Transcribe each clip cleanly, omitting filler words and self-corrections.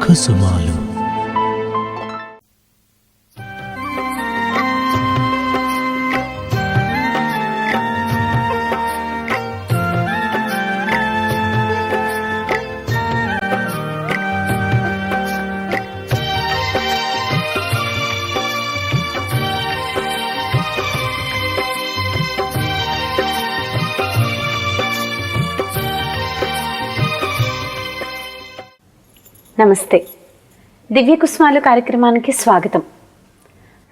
కుసుమాలు. నమస్తే. దివ్య కుసుమాలు కార్యక్రమానికి స్వాగతం.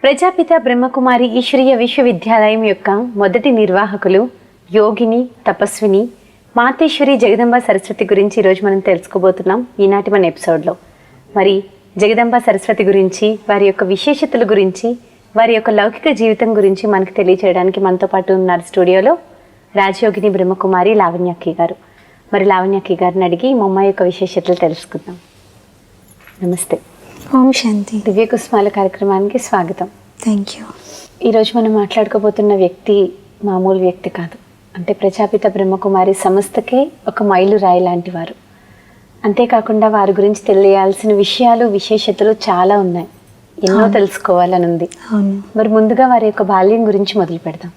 ప్రజాపిత బ్రహ్మకుమారి ఈశ్వరీయ విశ్వవిద్యాలయం యొక్క మొదటి నిర్వాహకులు యోగిని తపస్విని మాతేశ్వరి జగదంబ సరస్వతి గురించి ఈరోజు మనం తెలుసుకోబోతున్నాం ఈనాటి మన ఎపిసోడ్లో. మరి జగదంబ సరస్వతి గురించి, వారి యొక్క విశేషతల గురించి, వారి యొక్క లౌకిక జీవితం గురించి మనకు తెలియజేయడానికి మనతో పాటు ఉన్నారు స్టూడియోలో రాజయోగిని బ్రహ్మకుమారి లావణ్యకి గారు. మరి లావణ్యకి గారిని అడిగి మా అమ్మాయి యొక్క విశేషతలు తెలుసుకుందాం. నమస్తే. ఓం శాంతి. దివ్య కుసుమాల కార్యక్రమానికి స్వాగతం. Thank you. ఈరోజు మనం మాట్లాడుకోబోతున్న వ్యక్తి మామూలు వ్యక్తి కాదు. అంటే ప్రజాపిత బ్రహ్మకుమారి సంస్థకే ఒక మైలురాయి లాంటి వారు. అంతేకాకుండా వారి గురించి తెలియాల్సిన విషయాలు, విశేషతలు చాలా ఉన్నాయి. ఎన్నో తెలుసుకోవాలని ఉంది. మరి ముందుగా వారి యొక్క బాల్యం గురించి మొదలు పెడదాం.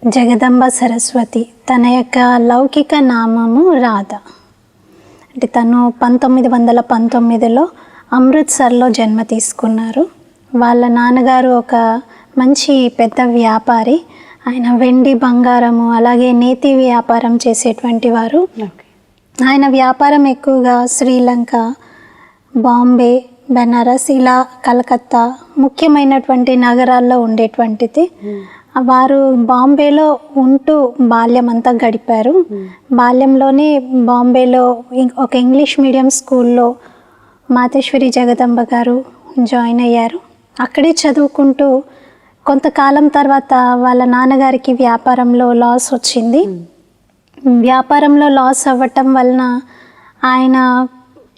జగదంబ సరస్వతి, తన యొక్క లౌకిక నామము రాధ. అంటే తను 1919లో అమృత్సర్లో జన్మ తీసుకున్నారు. వాళ్ళ నాన్నగారు ఒక మంచి పెద్ద వ్యాపారి. ఆయన వెండి, బంగారము అలాగే నేతి వ్యాపారం చేసేటువంటి వారు. ఆయన వ్యాపారం ఎక్కువగా శ్రీలంక, బాంబే, బెనారస్, ఇలా కలకత్తా ముఖ్యమైనటువంటి నగరాల్లో ఉండేటువంటిది. వారు బాంబేలో ఉంటూ బాల్యం అంతా గడిపారు. బాల్యంలోనే బాంబేలో ఒక ఇంగ్లీష్ మీడియం స్కూల్లో మాతేశ్వరి జగదంబ గారు జాయిన్ అయ్యారు. అక్కడే చదువుకుంటూ కొంతకాలం తర్వాత వాళ్ళ నాన్నగారికి వ్యాపారంలో లాస్ వచ్చింది. వ్యాపారంలో లాస్ అవ్వటం వలన ఆయన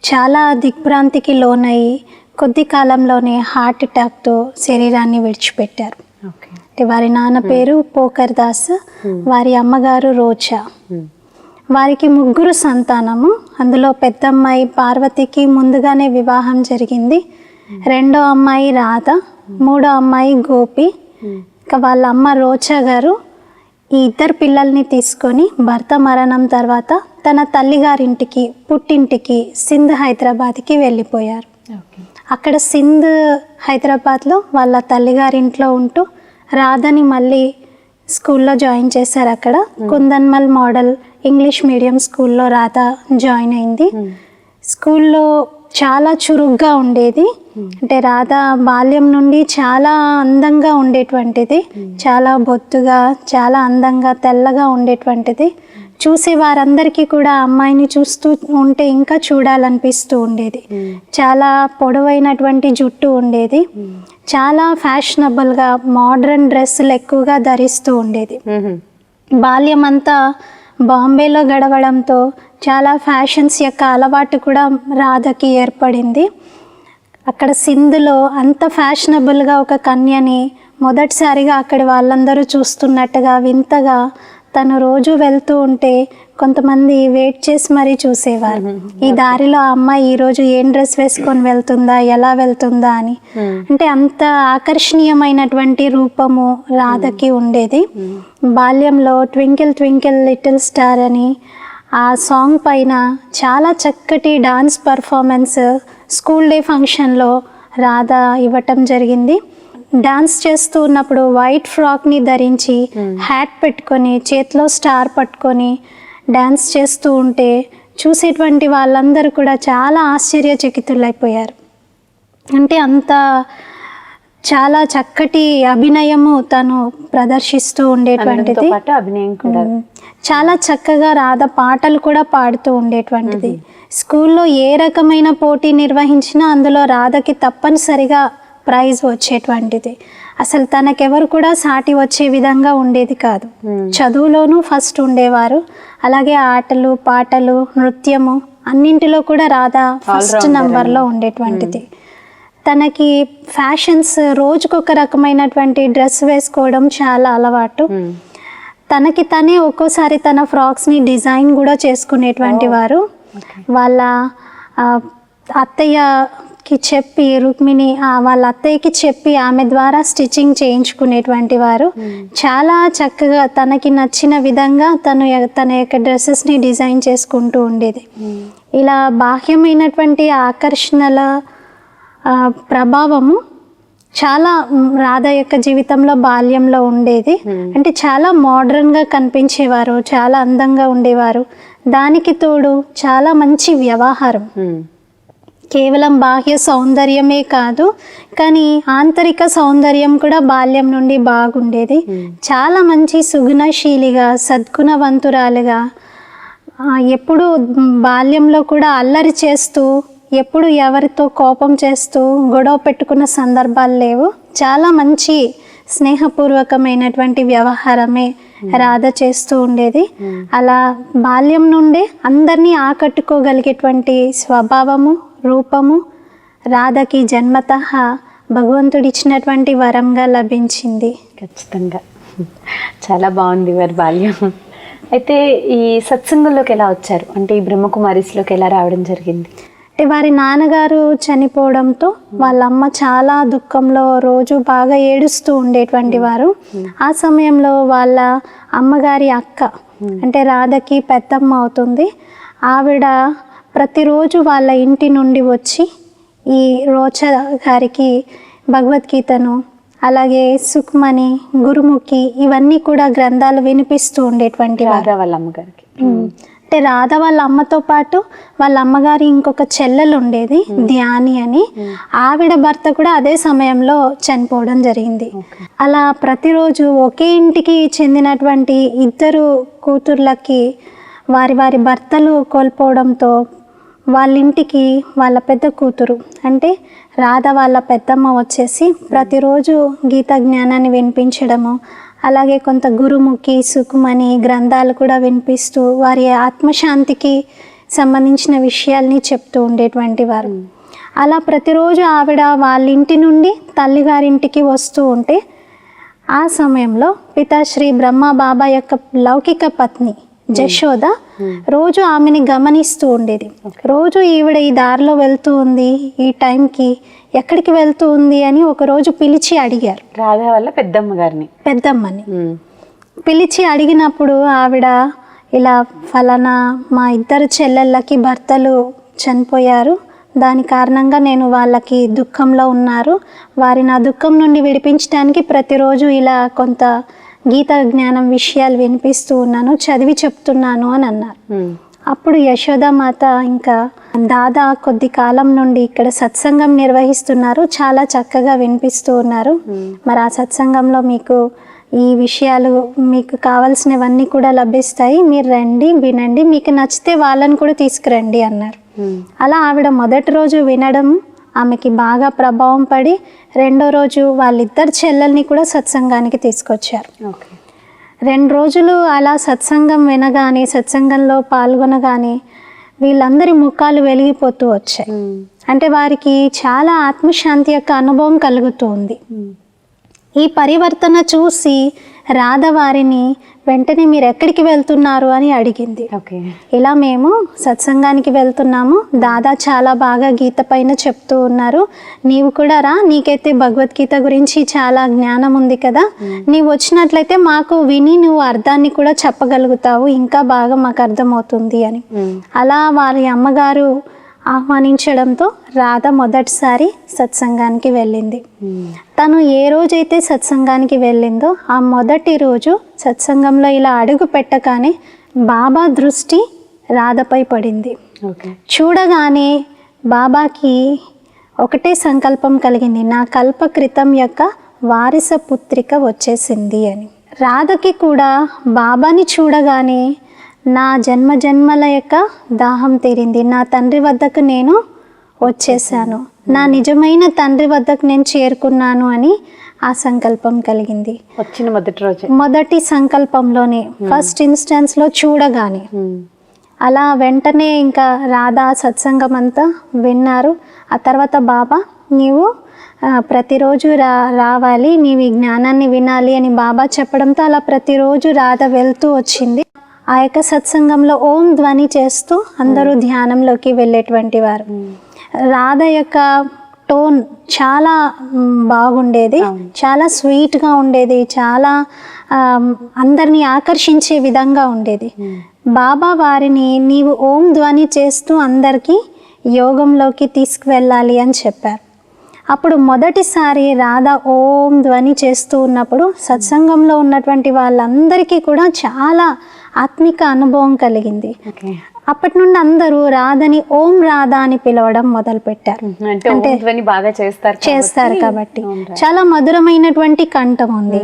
చాలా దిగ్భ్రాంతికి లోనయ్యి కొద్ది కాలంలోనే హార్ట్ అటాక్తో శరీరాన్ని విడిచిపెట్టారు. వారి నాన్న పేరు పోకర్ దాస్, వారి అమ్మగారు రోజా. వారికి 3 సంతానము. అందులో పెద్ద అమ్మాయి పార్వతికి ముందుగానే వివాహం జరిగింది. రెండో అమ్మాయి రాధ, మూడో అమ్మాయి గోపి. ఇక వాళ్ళ అమ్మ రోజా గారు ఈ 2 పిల్లల్ని తీసుకొని భర్త మరణం తర్వాత తన తల్లిగారింటికి, పుట్టింటికి సింధ్ హైదరాబాద్కి వెళ్ళిపోయారు. అక్కడ సింధ్ హైదరాబాద్లో వాళ్ళ తల్లిగారింట్లో ఉంటూ రాధని మళ్ళీ స్కూల్లో జాయిన్ చేశారు. అక్కడ కుందన్మల్ మోడల్ ఇంగ్లీష్ మీడియం స్కూల్లో రాధ జాయిన్ అయింది. స్కూల్లో చాలా చురుగ్గా ఉండేది. అంటే రాధ బాల్యం నుండి చాలా అందంగా ఉండేటువంటిది. చాలా బొత్తుగా, చాలా అందంగా, తెల్లగా ఉండేటువంటిది. చూసే వారందరికీ కూడా అమ్మాయిని చూస్తూ ఉంటే ఇంకా చూడాలనిపిస్తూ ఉండేది. చాలా పొడవైనటువంటి జుట్టు ఉండేది. చాలా ఫ్యాషనబుల్గా మోడ్రన్ డ్రెస్సులు ఎక్కువగా ధరిస్తూ ఉండేది. బాల్యం అంతా బాంబేలో గడవడంతో చాలా ఫ్యాషన్స్ యొక్క అలవాటు కూడా రాధకి ఏర్పడింది. అక్కడ సింధులో అంత ఫ్యాషనబుల్గా ఒక కన్యని మొదటిసారిగా అక్కడి వాళ్ళందరూ చూస్తున్నట్టుగా వింతగా తను రోజు వెళ్తూ ఉంటే కొంతమంది వెయిట్ చేసి మరీ చూసేవారు. ఈ దారిలో ఆ అమ్మాయి ఈరోజు ఏం డ్రెస్ వేసుకొని వెళ్తుందా, ఎలా వెళ్తుందా అని. అంటే అంత ఆకర్షణీయమైనటువంటి రూపము రాధకి ఉండేది. బాల్యంలో ట్వింకిల్ ట్వింకిల్ లిటిల్ స్టార్ అని ఆ సాంగ్ పైన చాలా చక్కటి డాన్స్ పర్ఫార్మెన్స్ స్కూల్ డే ఫంక్షన్లో రాధ ఇవ్వటం జరిగింది. డాన్స్ చేస్తూ ఉన్నప్పుడు వైట్ ఫ్రాక్ని ధరించి, హ్యాట్ పెట్టుకొని, చేతిలో స్టార్ పట్టుకొని డాన్స్ చేస్తూ ఉంటే చూసేటువంటి వాళ్ళందరూ కూడా చాలా ఆశ్చర్యచకితులైపోయారు. అంటే అంత చాలా చక్కటి అభినయము తను ప్రదర్శిస్తూ ఉండేటువంటిది. చాలా చక్కగా రాధ పాటలు కూడా పాడుతూ ఉండేటువంటిది. స్కూల్లో ఏ రకమైన పోటీ నిర్వహించినా అందులో రాధకి తప్పనిసరిగా ప్రైజ్ వచ్చేటువంటిది. అసలు తనకెవరు కూడా సాటి వచ్చే విధంగా ఉండేది కాదు. చదువులోనూ ఫస్ట్ ఉండేవారు. అలాగే ఆటలు, పాటలు, నృత్యము అన్నింటిలో కూడా రాధ ఫస్ట్ నంబర్లో ఉండేటువంటిది. తనకి ఫ్యాషన్స్ రోజుకొక రకమైనటువంటి డ్రెస్ వేసుకోవడం చాలా అలవాటు. తనకి తనే ఒక్కోసారి తన ఫ్రాక్స్ని డిజైన్ కూడా చేసుకునేటువంటి వారు. వాళ్ళ అత్తయ్యకి చెప్పి రుక్మిణి వాళ్ళ అత్తయ్యకి చెప్పి ఆమె ద్వారా స్టిచ్చింగ్ చేయించుకునేటువంటి వారు. చాలా చక్కగా తనకి నచ్చిన విధంగా తన యొక్క డ్రెస్సెస్ని డిజైన్ చేసుకుంటూ ఉండేది. ఇలా బాహ్యమైనటువంటి ఆకర్షణల ప్రభావము చాలా రాధ యొక్క జీవితంలో బాల్యంలో ఉండేది. అంటే చాలా మోడర్న్గా కనిపించేవారు, చాలా అందంగా ఉండేవారు. దానికి తోడు చాలా మంచి వ్యవహారం. కేవలం బాహ్య సౌందర్యమే కాదు, కానీ ఆంతరిక సౌందర్యం కూడా బాల్యం నుండి బాగుండేది. చాలా మంచి సుగుణశీలిగా, సద్గుణవంతురాలుగా, ఎప్పుడు బాల్యంలో కూడా అల్లరి చేస్తూ, ఎప్పుడు ఎవరితో కోపం చేస్తూ గొడవ పెట్టుకున్న సందర్భాలు లేవు. చాలా మంచి స్నేహపూర్వకమైనటువంటి వ్యవహారమే రాధ చేస్తూ ఉండేది. అలా బాల్యం నుండే అందరినీ ఆకట్టుకోగలిగేటువంటి స్వభావము, రూపము రాధకి జన్మతః భగవంతుడిచ్చినటువంటి వరంగా లభించింది. ఖచ్చితంగా చాలా బాగుంది వారి బాల్యం. అయితే ఈ సత్సంగంలోకి ఎలా వచ్చారు? అంటే ఈ బ్రహ్మకుమారిస్లోకి ఎలా రావడం జరిగింది? అంటే వారి నాన్నగారు చనిపోవడంతో వాళ్ళ అమ్మ చాలా దుఃఖంలో రోజు బాగా ఏడుస్తూ ఉండేటువంటి వారు. ఆ సమయంలో వాళ్ళ అమ్మగారి అక్క, అంటే రాధకి పెద్దమ్మ అవుతుంది, ఆవిడ ప్రతిరోజు వాళ్ళ ఇంటి నుండి వచ్చి ఈ రోజా గారికి భగవద్గీతను, అలాగే సుక్మణి, గురుముఖి ఇవన్నీ కూడా గ్రంథాలు వినిపిస్తూ ఉండేటువంటి రాధ వాళ్ళ అమ్మగారికి. అంటే రాధ వాళ్ళ అమ్మతో పాటు వాళ్ళ అమ్మగారి ఇంకొక చెల్లెలు ఉండేది, ధ్యాని అని. ఆవిడ భర్త కూడా అదే సమయంలో చనిపోవడం జరిగింది. అలా ప్రతిరోజు ఒకే ఇంటికి చెందినటువంటి ఇద్దరు కూతుర్లకి వారి వారి భర్తలు కోల్పోవడంతో వాళ్ళ ఇంటికి వాళ్ళ పెద్ద కూతురు, అంటే రాధ వాళ్ళ పెద్దమ్మ వచ్చేసి ప్రతిరోజు గీత జ్ఞానాన్ని వినిపించడము, అలాగే కొంత గురుముఖి, సుకుమని గ్రంథాలు కూడా వినిపిస్తూ వారి ఆత్మశాంతికి సంబంధించిన విషయాల్ని చెప్తూ ఉండేటువంటి వారు. అలా ప్రతిరోజు ఆవిడ వాళ్ళ ఇంటి నుండి తల్లిగారింటికి వస్తూ ఉంటే, ఆ సమయంలో పితాశ్రీ బ్రహ్మ బాబా యొక్క లౌకిక పత్ని జశోద రోజు ఆమెని గమనిస్తూ ఉండేది. రోజు ఈవిడ ఈ దారిలో వెళ్తూ ఉంది, ఈ టైంకి ఎక్కడికి వెళ్తూ ఉంది అని ఒకరోజు పిలిచి అడిగారు రాధ వల్ల పెద్దమ్మని పిలిచి అడిగినప్పుడు ఆవిడ ఇలా ఫలానా మా ఇద్దరు చెల్లెళ్ళకి భర్తలు చనిపోయారు, దాని కారణంగా నేను వాళ్ళకి దుఃఖంలో ఉన్నారు, వారిని ఆ దుఃఖం నుండి విడిపించడానికి ప్రతిరోజు ఇలా కొంత గీత జ్ఞానం విషయాలు వినిపిస్తూ ఉన్నాను, చదివి చెప్తున్నాను అని అన్నారు. అప్పుడు యశోదామాత ఇంకా దాదా కొద్ది కాలం నుండి ఇక్కడ సత్సంగం నిర్వహిస్తున్నారు, చాలా చక్కగా వినిపిస్తూ ఉన్నారు, మరి ఆ సత్సంగంలో మీకు ఈ విషయాలు మీకు కావాల్సినవన్నీ కూడా లభిస్తాయి, మీరు రండి వినండి, మీకు నచ్చితే వాళ్ళని కూడా తీసుకురండి అన్నారు. అలా ఆవిడ మొదటి రోజు వినడం ఆమెకి బాగా ప్రభావం పడి, రెండో రోజు వాళ్ళిద్దరు చెల్లెల్ని కూడా సత్సంగానికి తీసుకొచ్చారు. 2 రోజులు అలా సత్సంగం వినగానే, సత్సంగంలో పాల్గొనగానే వీళ్ళందరి ముఖాలు వెలిగిపోతూ వచ్చాయి. అంటే వారికి చాలా ఆత్మశాంతి యొక్క అనుభవం కలుగుతూ ఉంది. ఈ పరివర్తన చూసి రాధ వారిని వెంటనే మీరు ఎక్కడికి వెళ్తున్నారు అని అడిగింది. ఇలా మేము సత్సంగానికి వెళ్తున్నాము, దాదా చాలా బాగా గీత పైన చెప్తూ ఉన్నారు, నీవు కూడా రా, నీకైతే భగవద్గీత గురించి చాలా జ్ఞానం ఉంది కదా, నీవు వచ్చినట్లయితే మాకు విని నువ్వు అర్థాన్ని కూడా చెప్పగలుగుతావు, ఇంకా బాగా మాకు అర్థమవుతుంది అని. అలా వారి అమ్మగారు ఆహ్వానించడంతో రాధ మొదటిసారి సత్సంగానికి వెళ్ళింది. తను ఏ రోజైతే సత్సంగానికి వెళ్ళిందో ఆ మొదటి రోజు సత్సంగంలో ఇలా అడుగు పెట్టగానే బాబా దృష్టి రాధపై పడింది. చూడగానే బాబాకి ఒకటే సంకల్పం కలిగింది, నా కల్పకృతం యొక్క వారస పుత్రిక వచ్చేసింది అని. రాధకి కూడా బాబాని చూడగానే నా జన్మ జన్మల యొక్క దాహం తీరింది, నా తండ్రి వద్దకు నేను వచ్చేసాను, నా నిజమైన తండ్రి వద్దకు నేను చేరుకున్నాను అని ఆ సంకల్పం కలిగింది. వచ్చిన మొదటి సంకల్పంలోనే, ఫస్ట్ ఇన్స్టెన్స్లో చూడగానే. అలా వెంటనే ఇంకా రాధా సత్సంగం అంతా విన్నారు. ఆ తర్వాత బాబా నీవు ప్రతిరోజు రావాలి, నీవు ఈ జ్ఞానాన్ని వినాలి అని బాబా చెప్పడంతో అలా ప్రతిరోజు రాధ వెళ్తూ వచ్చింది. ఆ యొక్క సత్సంగంలో ఓం ధ్వని చేస్తూ అందరూ ధ్యానంలోకి వెళ్ళేటువంటి వారు. రాధ యొక్క టోన్ చాలా బాగుండేది, చాలా స్వీట్గా ఉండేది, చాలా అందరినీ ఆకర్షించే విధంగా ఉండేది. బాబా వారిని నీవు ఓం ధ్వని చేస్తూ అందరికీ యోగంలోకి తీసుకువెళ్ళాలి అని చెప్పారు. అప్పుడు మొదటిసారి రాధ ఓం ధ్వని చేస్తూ ఉన్నప్పుడు సత్సంగంలో ఉన్నటువంటి వాళ్ళందరికీ కూడా చాలా ఆత్మిక అనుభవం కలిగింది. అప్పటి నుండి అందరూ రాధని ఓం రాధ అని పిలవడం మొదలు పెట్టారు. అంటే బాగా చేస్తారు కాబట్టి చాలా మధురమైనటువంటి కంఠం ఉంది.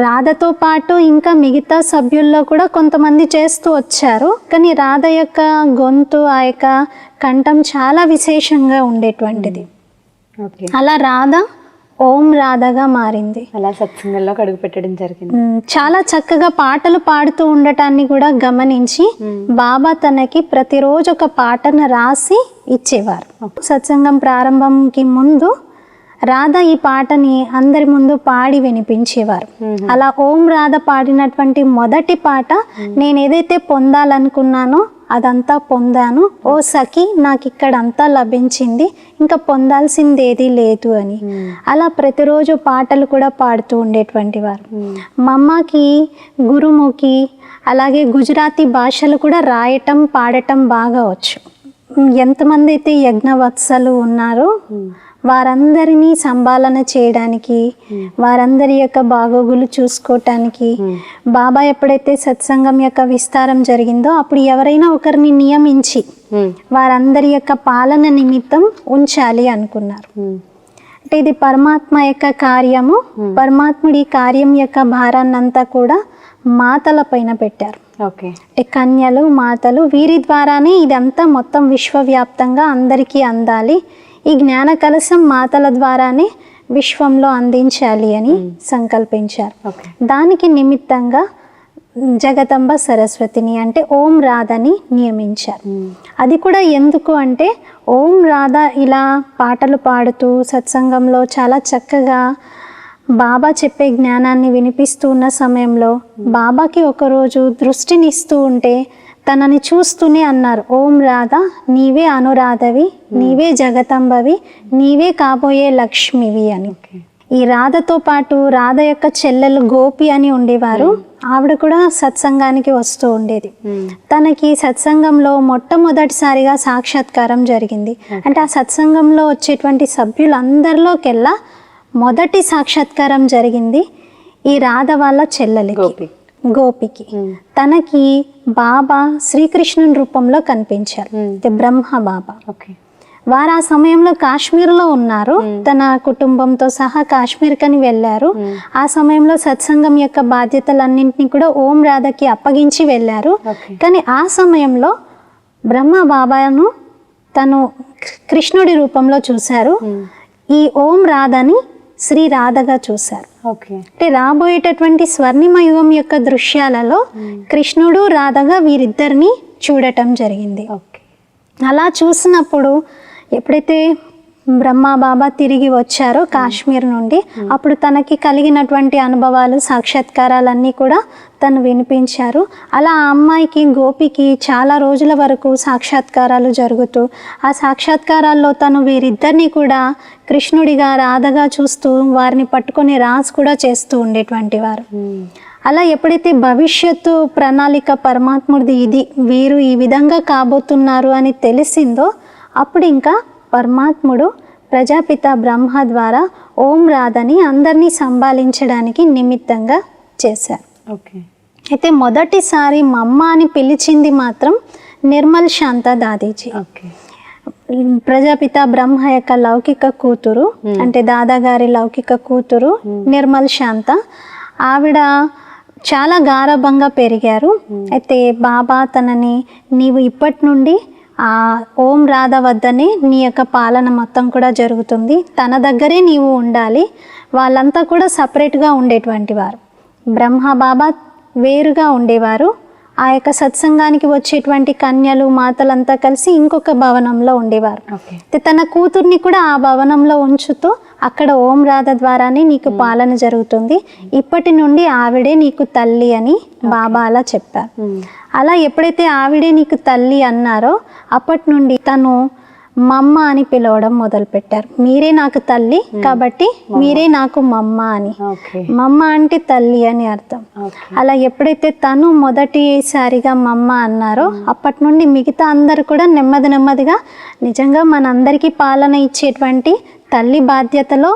రాధతో పాటు ఇంకా మిగతా సభ్యుల్లో కూడా కొంతమంది చేస్తూ వచ్చారు, కానీ రాధ యొక్క గొంతు, ఆ యొక్క కంఠం చాలా విశేషంగా ఉండేటువంటిది. అలా రాధ ఓం రాధగా మారింది. అలా సత్సంగంలో అడుగు పెట్టడం జరిగింది. చాలా చక్కగా పాటలు పాడుతూ ఉండటాన్ని కూడా గమనించి బాబా తనకి ప్రతిరోజు ఒక పాటను రాసి ఇచ్చేవారు. సత్సంగం ప్రారంభంకి ముందు రాధ ఈ పాటని అందరి ముందు పాడి వినిపించేవారు. అలా ఓం రాధ పాడినటువంటి మొదటి పాట, నేను ఏదైతే పొందాలనుకున్నానో అదంతా పొందాను, ఓ సఖి నాకు ఇక్కడ అంతా లభించింది, ఇంకా పొందాల్సింది ఏదీ లేదు అని. అలా ప్రతిరోజు పాటలు కూడా పాడుతూ ఉండేటువంటి వారు. మమ్మకి, గురుముఖి, అలాగే గుజరాతీ భాషలు కూడా రాయటం, పాడటం బాగా వచ్చు. ఎంతమంది అయితే యజ్ఞవత్సలు ఉన్నారో వారందరినీ సంభాలన చేయడానికి, వారందరి యొక్క బాగోగులు చూసుకోవటానికి బాబా ఎప్పుడైతే సత్సంగం యొక్క విస్తారం జరిగిందో అప్పుడు ఎవరైనా ఒకరిని నియమించి వారందరి యొక్క పాలన నిమిత్తం ఉంచాలి అనుకున్నారు. అంటే ఇది పరమాత్మ యొక్క కార్యము. పరమాత్ముడి కార్యం యొక్క భారాన్నంతా కూడా మాతల పైన పెట్టారు. అంటే కన్యలు, మాతలు, వీరి ద్వారానే ఇదంతా మొత్తం విశ్వవ్యాప్తంగా అందరికీ అందాలి. ఈ జ్ఞాన కలశం మాతల ద్వారానే విశ్వంలో అందించాలి అని సంకల్పించారు. దానికి నిమిత్తంగా జగదంబ సరస్వతిని అంటే ఓం రాధని నియమించారు. అది కూడా ఎందుకు అంటే ఓం రాధ ఇలా పాటలు పాడుతూ సత్సంగంలో చాలా చక్కగా బాబా చెప్పే జ్ఞానాన్ని వినిపిస్తూ ఉన్న సమయంలో బాబాకి ఒకరోజు దృష్టినిస్తూ ఉంటే తనని చూస్తూనే అన్నారు, ఓం రాధ నీవే అనురాధవి, నీవే జగతంబవి, నీవే కాబోయే లక్ష్మివి అని. ఈ రాధతో పాటు రాధ యొక్క చెల్లెలు గోపి అని ఉండేవారు. ఆవిడ కూడా సత్సంగానికి వస్తూ ఉండేది. తనకి సత్సంగంలో మొట్టమొదటిసారిగా సాక్షాత్కారం జరిగింది. అంటే ఆ సత్సంగంలో వచ్చేటువంటి సభ్యులందరిలోకెల్లా మొదటి సాక్షాత్కారం జరిగింది ఈ రాధ వాళ్ళ చెల్లెలికి, గోపికి. తనకి బాబా శ్రీకృష్ణుని రూపంలో కనిపించారు, బ్రహ్మ బాబా. వారు ఆ సమయంలో కాశ్మీర్లో ఉన్నారు, తన కుటుంబంతో సహా కాశ్మీర్కని వెళ్ళారు. ఆ సమయంలో సత్సంగం యొక్క బాధ్యతలన్నింటినీ కూడా ఓం రాధకి అప్పగించి వెళ్ళారు. కానీ ఆ సమయంలో బ్రహ్మ బాబాను తను కృష్ణుడి రూపంలో చూశారు. ఈ ఓం రాధని శ్రీ రాధగా చూశారు. అంటే రాబోయేటటువంటి స్వర్ణిమ యుగం యొక్క దృశ్యాలలో కృష్ణుడు, రాధగా వీరిద్దరిని చూడటం జరిగింది. అలా చూసినప్పుడు ఎప్పుడైతే బ్రహ్మ బాబా తిరిగి వచ్చారో కాశ్మీర్ నుండి, అప్పుడు తనకి కలిగినటువంటి అనుభవాలు, సాక్షాత్కారాలన్నీ కూడా తను వినిపించారు. అలా ఆ అమ్మాయికి, గోపికి చాలా రోజుల వరకు సాక్షాత్కారాలు జరుగుతూ ఆ సాక్షాత్కారాల్లో తను వీరిద్దరిని కూడా కృష్ణుడిగా, రాధగా చూస్తూ వారిని పట్టుకొని రాస్ కూడా చేస్తూ ఉండేటువంటి వారు. అలా ఎప్పుడైతే భవిష్యత్తు ప్రణాళిక పరమాత్ముడిది, ఇది వీరు ఈ విధంగా కాబోతున్నారు అని తెలిసిందో అప్పుడు ఇంకా పరమాత్ముడు ప్రజాపిత బ్రహ్మ ద్వారా ఓం రాధని అందరినీ సంభాళించడానికి నిమిత్తంగా చేశారు. అయితే మొదటిసారి మమ్మ అని పిలిచింది మాత్రం నిర్మల్ శాంత దాదీజీ. ప్రజాపిత బ్రహ్మ యొక్క లౌకిక కూతురు, అంటే దాదాగారి లౌకిక కూతురు నిర్మల్ శాంత. ఆవిడ చాలా గారభంగా పెరిగారు. అయితే బాబా తనని, నీవు ఇప్పటి నుండి ఆ ఓం రాధ వద్దనే నీ యొక్క పాలన మొత్తం కూడా జరుగుతుంది, తన దగ్గరే నీవు ఉండాలి. వాళ్ళంతా కూడా సపరేట్గా ఉండేటువంటి వారు. బ్రహ్మ బాబా వేరుగా ఉండేవారు. ఆ యొక్క సత్సంగానికి వచ్చేటువంటి కన్యలు, మాతలంతా కలిసి ఇంకొక భవనంలో ఉండేవారు. తన కూతుర్ని కూడా ఆ భవనంలో ఉంచుతూ అక్కడ ఓం రాధ ద్వారానే నీకు పాలన జరుగుతుంది, ఇప్పటి నుండి ఆవిడే నీకు తల్లి అని బాబా అలా చెప్పారు. అలా ఎప్పుడైతే ఆవిడే నీకు తల్లి అన్నారో అప్పటి నుండి తను మమ్మ అని పిలవడం మొదలుపెట్టారు. మీరే నాకు తల్లి కాబట్టి మీరే నాకు మమ్మ అని. మమ్మ అంటే తల్లి అని అర్థం. అలా ఎప్పుడైతే తను మొదటిసారిగా మమ్మ అన్నారో అప్పటి నుండి మిగతా అందరు కూడా నెమ్మదిగా నిజంగా మనందరికీ పాలన ఇచ్చేటువంటి తల్లి బాధ్యతలో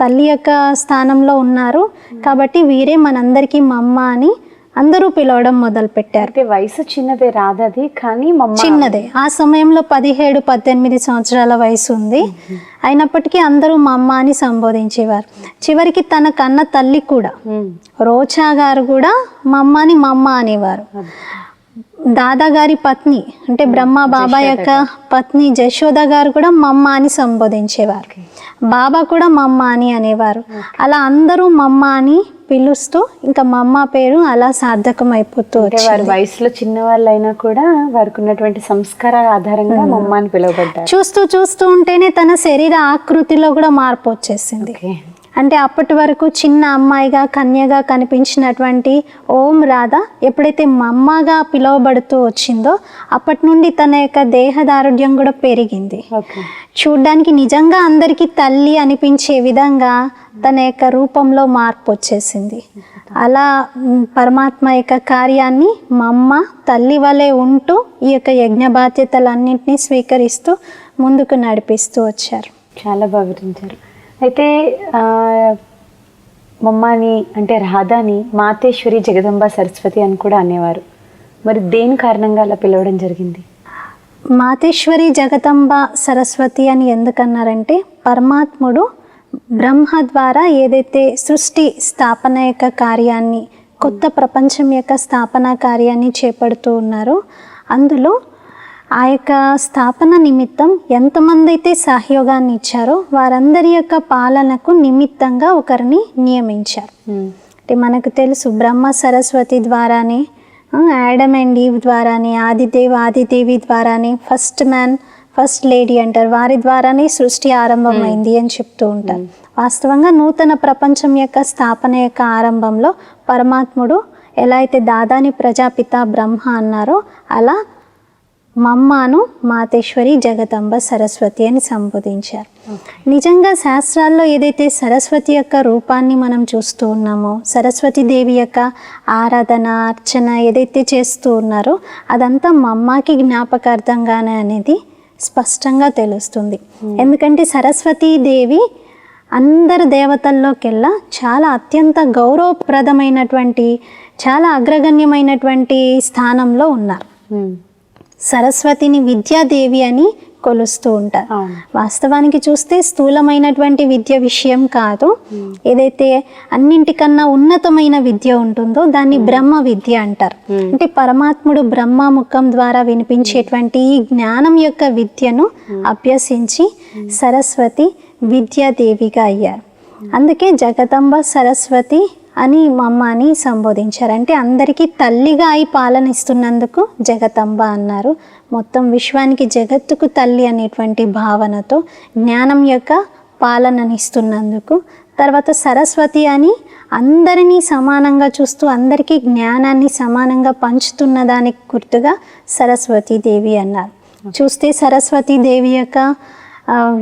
తల్లి యొక్క స్థానంలో ఉన్నారు కాబట్టి వీరే మనందరికీ మమ్మ అని అందరూ పిలవడం మొదలు పెట్టారు. వయసు చిన్నదే రాధది, కానీ చిన్నదే. ఆ సమయంలో 17-18 సంవత్సరాల వయసు ఉంది. అయినప్పటికీ అందరూ మమ్మ అని సంబోధించేవారు. చివరికి తన కన్న తల్లి కూడా రోజా గారు కూడా మమ్మ అనేవారు. దాదాగారి పత్ని అంటే బ్రహ్మ బాబా యొక్క పత్ని జశోద గారు కూడా మమ్మ అని సంబోధించేవారు. బాబా కూడా మమ్మ అని అనేవారు. అలా అందరూ మమ్మ అని పిలుస్తూ ఇంకా మమ్మ పేరు అలా సార్థకం అయిపోతూ వారి వయసులో చిన్నవాళ్ళైనా కూడా వారికి ఉన్నటువంటి సంస్కారాల ఆధారంగా మమ్మ అని పిలువబడ్డారు. చూస్తూ ఉంటేనే తన శరీర ఆకృతిలో కూడా మార్పు వచ్చేసింది. అంటే అప్పటి వరకు చిన్న అమ్మాయిగా కన్యగా కనిపించినటువంటి ఓం రాధ ఎప్పుడైతే మమ్మగా పిలువబడుతూ వచ్చిందో అప్పటి నుండి తన యొక్క దేహదారుఢ్యం కూడా పెరిగింది. చూడ్డానికి నిజంగా అందరికీ తల్లి అనిపించే విధంగా తన యొక్క రూపంలో మార్పు వచ్చేసింది. అలా పరమాత్మ యొక్క కార్యాన్ని మమ్మ తల్లి వలె ఉంటూ ఈ యొక్క యజ్ఞ బాధ్యతలన్నింటినీ స్వీకరిస్తూ ముందుకు నడిపిస్తూ వచ్చారు. చాలా బాగా వివరించారు. అయితే మమ్మని అంటే రాధాని మాతేశ్వరి జగదంబ సరస్వతి అని కూడా అనేవారు. మరి దేని కారణంగా అలా పిలవడం జరిగింది? మాతేశ్వరి జగదంబ సరస్వతి అని ఎందుకన్నారంటే పరమాత్ముడు బ్రహ్మ ద్వారా ఏదైతే సృష్టి స్థాపన యొక్క కార్యాన్ని కొత్త ప్రపంచం యొక్క స్థాపన కార్యాన్ని చేపడుతూ ఉన్నారో అందులో ఆ యొక్క స్థాపన నిమిత్తం ఎంతమంది అయితే సహయోగాన్ని ఇచ్చారో వారందరి యొక్క పాలనకు నిమిత్తంగా ఒకరిని నియమించారు. అంటే మనకు తెలుసు బ్రహ్మ సరస్వతి ద్వారానే, యాడమ్ అండ్ ఈవ్ ద్వారానే, ఆదిదేవి ద్వారానే, ఫస్ట్ మ్యాన్ ఫస్ట్ లేడీ అంటారు, వారి ద్వారానే సృష్టి ఆరంభమైంది అని చెప్తూ ఉంటారు. వాస్తవంగా నూతన ప్రపంచం యొక్క స్థాపన యొక్క ఆరంభంలో పరమాత్ముడు ఎలా అయితే దాదాని ప్రజాపిత బ్రహ్మ అన్నారో అలా మమ్మను మాతేశ్వరి జగదంబ సరస్వతి అని సంబోధించారు. నిజంగా శాస్త్రాల్లో ఏదైతే సరస్వతి యొక్క రూపాన్ని మనం చూస్తూ ఉన్నామో, సరస్వతి దేవి యొక్క ఆరాధన అర్చన ఏదైతే చేస్తూ ఉన్నారో అదంతా మమ్మకి జ్ఞాపకార్థంగానే అనేది స్పష్టంగా తెలుస్తుంది. ఎందుకంటే సరస్వతీ దేవి అందరు దేవతల్లోకెల్లా చాలా అత్యంత గౌరవప్రదమైనటువంటి చాలా అగ్రగణ్యమైనటువంటి స్థానంలో ఉన్నారు. సరస్వతిని విద్యాదేవి అని కొలుస్తూ ఉంటారు. వాస్తవానికి చూస్తే స్థూలమైనటువంటి విద్య విషయం కాదు, ఏదైతే అన్నింటికన్నా ఉన్నతమైన విద్య ఉంటుందో దాన్ని బ్రహ్మ విద్య అంటారు. అంటే పరమాత్ముడు బ్రహ్మ ముఖం ద్వారా వినిపించేటువంటి ఈ జ్ఞానం యొక్క విద్యను అభ్యసించి సరస్వతి విద్యాదేవిగా అయ్యారు. అందుకే జగదంబ సరస్వతి అని మమ్మని సంబోధించారు. అంటే అందరికీ తల్లిగా అయి పాలనిస్తున్నందుకు జగదంబ అన్నారు. మొత్తం విశ్వానికి జగత్తుకు తల్లి అనేటువంటి భావనతో జ్ఞానం యొక్క పాలననిస్తున్నందుకు, తర్వాత సరస్వతి అని అందరినీ సమానంగా చూస్తూ అందరికీ జ్ఞానాన్ని సమానంగా పంచుతున్న దానికి గుర్తుగా సరస్వతీదేవి అన్నారు. చూస్తే సరస్వతీదేవి యొక్క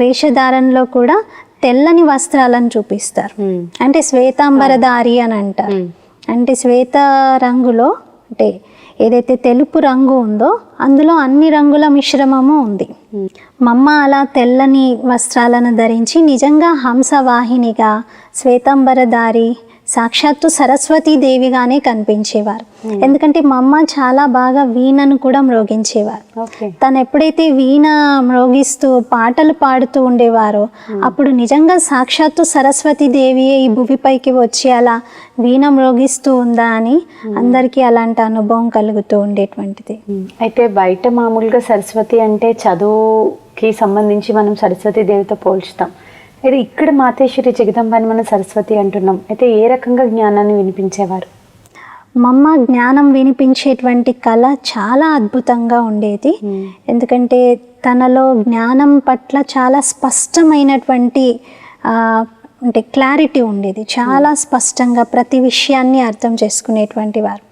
వేషధారణలో కూడా తెల్లని వస్త్రాలను చూపిస్తారు. అంటే శ్వేతాంబరధారి అని అంటారు. అంటే శ్వేత రంగులో అంటే ఏదైతే తెలుపు రంగు ఉందో అందులో అన్ని రంగుల మిశ్రమము ఉంది. మమ్మ అలా తెల్లని వస్త్రాలను ధరించి నిజంగా హంసవాహినిగా శ్వేతాంబరధారి సాక్షాత్తు సరస్వతీదేవిగానే కనిపించేవారు. ఎందుకంటే మమ్మ చాలా బాగా వీణను కూడా మ్రోగించేవారు. తను ఎప్పుడైతే వీణ మ్రోగిస్తూ పాటలు పాడుతూ ఉండేవారో అప్పుడు నిజంగా సాక్షాత్తు సరస్వతీదేవియే ఈ భూమిపైకి వచ్చి అలా వీణ మ్రోగిస్తూ ఉందా అని అందరికీ అలాంటి అనుభవం కలుగుతూ ఉండేటువంటిది. అయితే బయట మామూలుగా సరస్వతి అంటే చదువుకి సంబంధించి మనం సరస్వతీదేవితో పోల్చుతాం. అయితే ఇక్కడ మాతేశ్వరి జగదంబాని మనం సరస్వతి అంటున్నాం. అయితే ఏ రకంగా జ్ఞానాన్ని వినిపించేవారు? మమ్మ జ్ఞానం వినిపించేటువంటి కళ చాలా అద్భుతంగా ఉండేది. ఎందుకంటే తనలో జ్ఞానం పట్ల చాలా స్పష్టమైనటువంటి అంటే క్లారిటీ ఉండేది. చాలా స్పష్టంగా ప్రతి విషయాన్ని అర్థం చేసుకునేటువంటి వారు.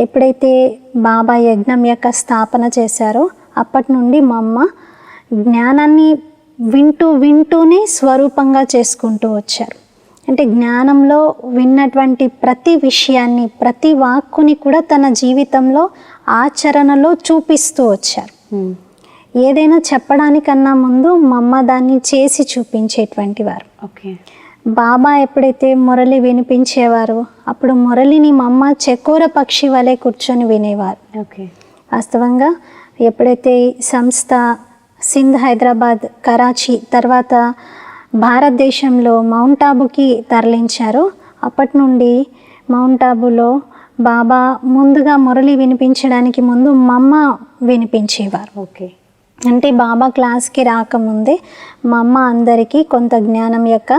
ఎప్పుడైతే బాబా యజ్ఞం యొక్క స్థాపన చేశారో అప్పటి నుండి మమ్మ జ్ఞానాన్ని వింటూనే స్వరూపంగా చేసుకుంటూ వచ్చారు. అంటే జ్ఞానంలో విన్నటువంటి ప్రతి విషయాన్ని, ప్రతి వాక్కుని కూడా తన జీవితంలో ఆచరణలో చూపిస్తూ వచ్చారు. ఏదైనా చెప్పడానికన్నా ముందు మా అమ్మ దాన్ని చేసి చూపించేటువంటి వారు. ఓకే. బాబా ఎప్పుడైతే మురళి వినిపించేవారో అప్పుడు మురళిని మా అమ్మ చకోర పక్షి వలె కూర్చొని వినేవారు. ఓకే. వాస్తవంగా ఎప్పుడైతే సంస్థ సింధ్, హైదరాబాద్, కరాచీ తర్వాత భారతదేశంలో మౌంట్ ఆబుకి తరలించారో అప్పటి నుండి మౌంట్ ఆబులో బాబా ముందుగా మురళి వినిపించడానికి ముందు మా అమ్మ వినిపించేవారు. ఓకే. అంటే బాబా క్లాస్కి రాకముందే మా అమ్మ అందరికీ కొంత జ్ఞానం యొక్క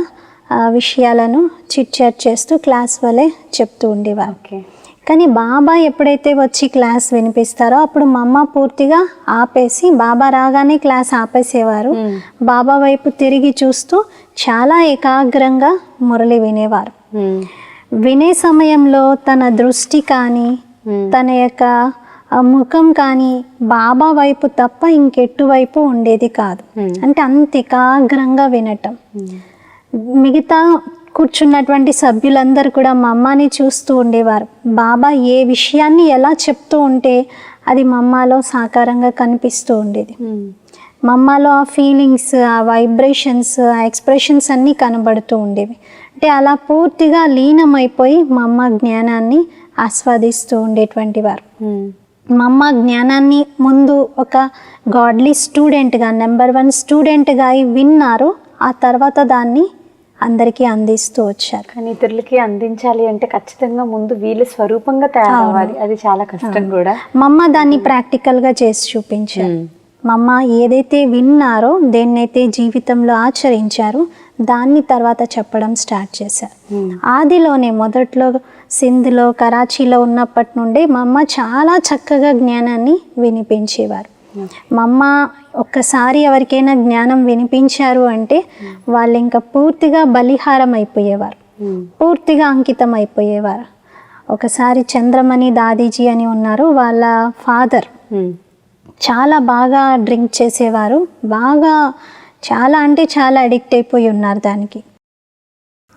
విషయాలను చిట్ చాట్ చేస్తూ క్లాస్ వలె చెప్తూ ఉండేవారు. ఓకే. కానీ బాబా ఎప్పుడైతే వచ్చి క్లాస్ వినిపిస్తారో అప్పుడు మా అమ్మ పూర్తిగా ఆపేసి బాబా రాగానే క్లాస్ ఆపేసేవారు. బాబా వైపు తిరిగి చూస్తూ చాలా ఏకాగ్రంగా మురళి వినేవారు. వినే సమయంలో తన దృష్టి కానీ తన యొక్క ముఖం కానీ బాబా వైపు తప్ప ఇంకెట్టువైపు ఉండేది కాదు. అంటే అంత ఏకాగ్రంగా వినటం. మిగతా కూర్చున్నటువంటి సభ్యులందరూ కూడా మా అమ్మని చూస్తూ ఉండేవారు. బాబా ఏ విషయాన్ని ఎలా చెప్తూ ఉంటే అది మా అమ్మలో సాకారంగా కనిపిస్తూ ఉండేది. మా అమ్మలో ఆ ఫీలింగ్స్, ఆ వైబ్రేషన్స్, ఆ ఎక్స్ప్రెషన్స్ అన్నీ కనబడుతూ ఉండేవి. అంటే అలా పూర్తిగా లీనమైపోయి మా అమ్మ జ్ఞానాన్ని ఆస్వాదిస్తూ ఉండేటువంటి వారు. మా అమ్మ జ్ఞానాన్ని ముందు ఒక గాడ్లీ స్టూడెంట్గా, నెంబర్ 1 స్టూడెంట్గా విన్నారు. ఆ తర్వాత దాన్ని అందరికీ అందిస్తూ వచ్చారు. కానీ ఇతరులకి అందించాలి అంటే ఖచ్చితంగా ముందు వీళ్ళ స్వరూపంగా తయారవ్వాలి. అది చాలా కష్టం కూడా. మా అమ్మ దాన్ని ప్రాక్టికల్గా చేసి చూపించారు. మా అమ్మ ఏదైతే విన్నారో, దేన్నైతే జీవితంలో ఆచరించారో దాన్ని తర్వాత చెప్పడం స్టార్ట్ చేశారు. ఆదిలోనే మొదట్లో సింధ్లో, కరాచీలో ఉన్నప్పటి నుండి మా అమ్మ చాలా చక్కగా జ్ఞానాన్ని వినిపించేవారు. మా అమ్మ ఒక్కసారి ఎవరికైనా జ్ఞానం వినిపించారు అంటే వాళ్ళు ఇంకా పూర్తిగా బలిహారం అయిపోయేవారు, పూర్తిగా అంకితం అయిపోయేవారు. ఒకసారి చంద్రమణి దాదీజీ అని ఉన్నారు. వాళ్ళ ఫాదర్ చాలా బాగా డ్రింక్ చేసేవారు. బాగా చాలా అంటే చాలా అడిక్ట్ అయిపోయి ఉన్నారు దానికి.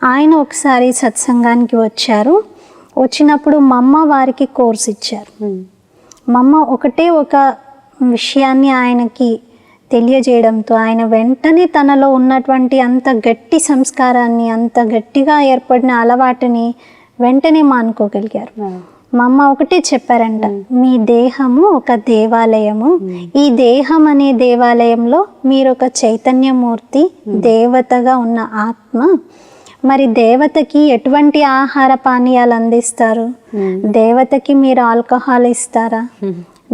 ఆయన ఒకసారి సత్సంగానికి వచ్చారు. వచ్చినప్పుడు మా అమ్మ వారికి కోర్స్ ఇచ్చారు. మా అమ్మ ఒకటే ఒక విషయాన్ని ఆయనకి తెలియజేయడంతో ఆయన వెంటనే తనలో ఉన్నటువంటి అంత గట్టి సంస్కారాన్ని, అంత గట్టిగా ఏర్పడిన అలవాటుని వెంటనే మానుకోగలిగారు. మా అమ్మ ఒకటే చెప్పారంట, మీ దేహము ఒక దేవాలయము, ఈ దేహం అనే దేవాలయంలో మీరు ఒక చైతన్యమూర్తి, దేవతగా ఉన్న ఆత్మ. మరి దేవతకి ఎటువంటి ఆహార పానీయాలు అందిస్తారు? దేవతకి మీరు ఆల్కహాల్ ఇస్తారా?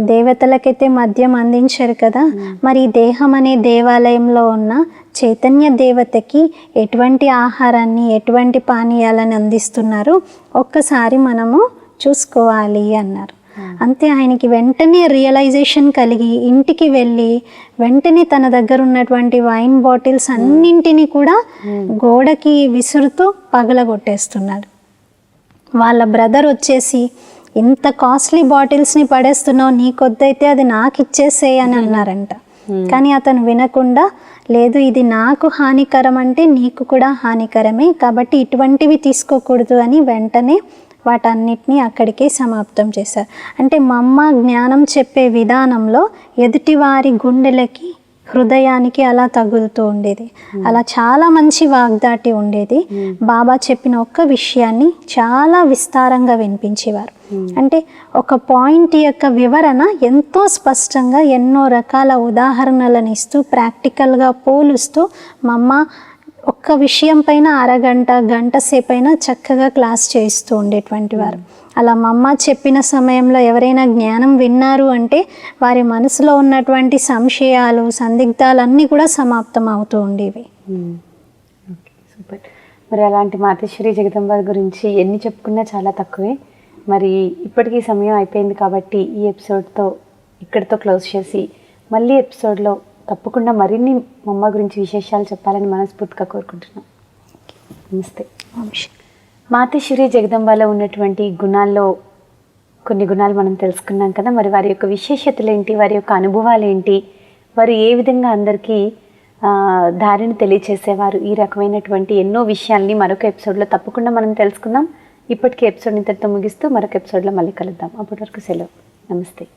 దేవతలకైతే మద్యం అందించరు కదా. మరి దేహం అనే దేవాలయంలో ఉన్న చైతన్య దేవతకి ఎటువంటి ఆహారాన్ని, ఎటువంటి పానీయాలను అందిస్తున్నారు ఒక్కసారి మనము చూసుకోవాలి అన్నారు. అంతే ఆయనకి వెంటనే రియలైజేషన్ కలిగి ఇంటికి వెళ్ళి వెంటనే తన దగ్గర ఉన్నటువంటి వైన్ బాటిల్స్ అన్నింటినీ కూడా గోడకి విసురుతూ పగలగొట్టేస్తున్నాడు. వాళ్ళ బ్రదర్ వచ్చేసి, ఇంత కాస్ట్లీ బాటిల్స్ని పడేస్తున్నావు, నీకొద్దైతే అది నాకు ఇచ్చేసేయి అని అన్నారంట. కానీ అతను వినకుండా, లేదు ఇది నాకు హానికరం అంటే నీకు కూడా హానికరమే, కాబట్టి ఇటువంటివి తీసుకోకూడదు అని వెంటనే వాటన్నిటినీ అక్కడికే సమాప్తం చేశారు. అంటే మా అమ్మ జ్ఞానం చెప్పే విధానంలో ఎదుటివారి గుండెలకి, హృదయానికి అలా తగులుతూ ఉండేది. అలా చాలా మంచి వాగ్దాటి ఉండేది. బాబా చెప్పిన ఒక్క విషయాన్ని చాలా విస్తారంగా వినిపించేవారు. అంటే ఒక పాయింట్ యొక్క వివరణ ఎంతో స్పష్టంగా ఎన్నో రకాల ఉదాహరణలను ఇస్తూ ప్రాక్టికల్గా పోలుస్తూ మా అమ్మ ఒక్క విషయం పైన అరగంట, గంట సేపైనా చక్కగా క్లాస్ చేయిస్తూ ఉండేటువంటి వారు. అలా మా అమ్మ చెప్పిన సమయంలో ఎవరైనా జ్ఞానం విన్నారు అంటే వారి మనసులో ఉన్నటువంటి సంశయాలు, సందిగ్ధాలన్నీ కూడా సమాప్తం అవుతూ ఉండేవి. Okay, super. మరి అలాంటి మాతేశ్వరి జగదంబ గురించి ఎన్ని చెప్పుకున్నా చాలా తక్కువే. మరి ఇప్పటికీ సమయం అయిపోయింది కాబట్టి ఈ ఎపిసోడ్తో ఇక్కడితో క్లోజ్ చేసి మళ్ళీ ఎపిసోడ్లో తప్పకుండా మరిన్ని మా అమ్మ గురించి విశేషాలు చెప్పాలని మనస్ఫూర్తిగా కోరుకుంటున్నాం. నమస్తే. మాతేశ్వరి జగదంబలో ఉన్నటువంటి గుణాల్లో కొన్ని గుణాలు మనం తెలుసుకున్నాం కదా. మరి వారి యొక్క విశేషతలు ఏంటి, వారి యొక్క అనుభవాలు ఏంటి, వారు ఏ విధంగా అందరికీ దారిని తెలియచేసేవారు, ఈ రకమైనటువంటి ఎన్నో విషయాల్ని మరొక ఎపిసోడ్లో తప్పకుండా మనం తెలుసుకుందాం. ఇప్పటికీ ఎపిసోడ్ ఇంతటితో ముగిస్తూ మరొక ఎపిసోడ్లో మళ్ళీ కలుద్దాం. అప్పటి వరకు సెలవు. నమస్తే.